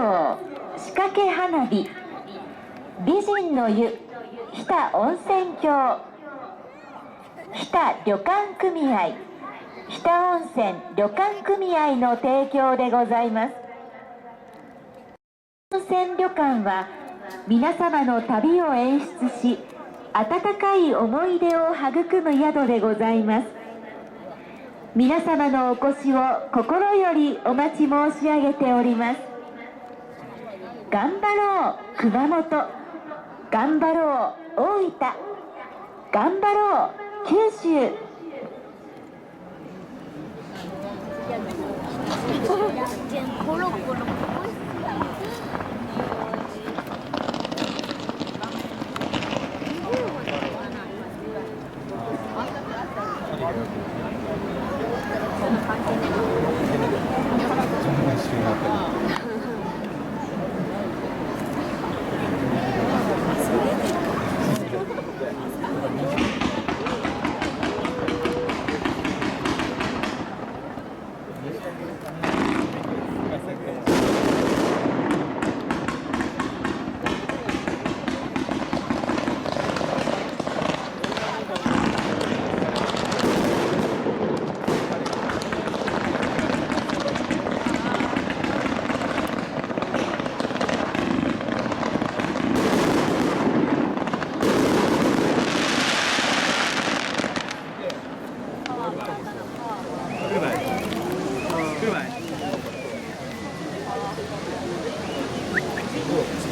町仕掛け花火美人の湯日田温泉郷日田旅館組合日田温泉旅館組合の提供でございます。温泉旅館は皆様の旅を演出し、温かい思い出を育む宿でございます。皆様のお越しを心よりお待ち申し上げております。頑張ろう熊本、頑張ろう大分、頑張ろう九州。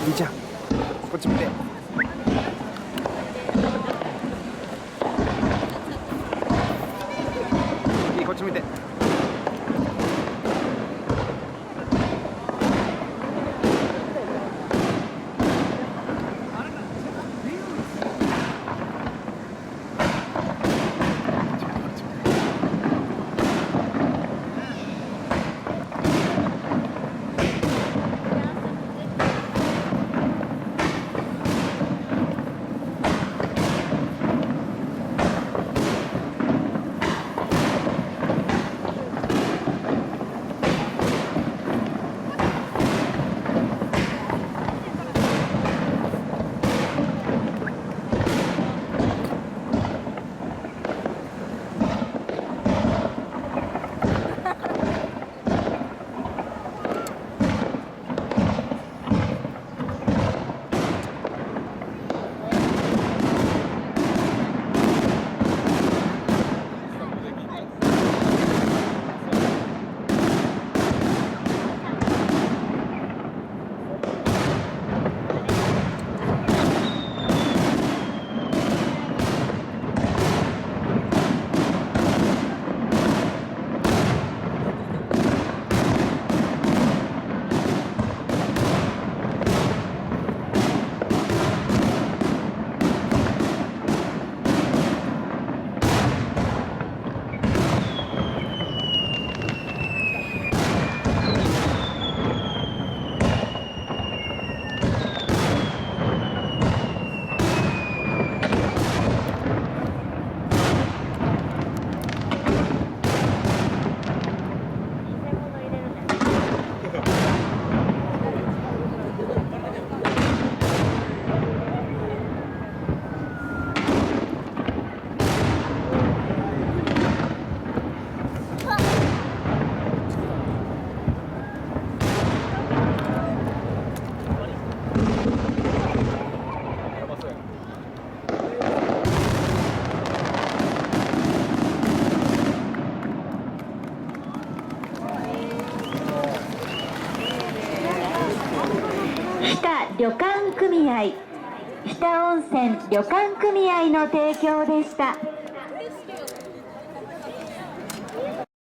いいじゃん、こっち見て。いい、こっち見て。日田旅館組合、日田温泉旅館組合の提供でした。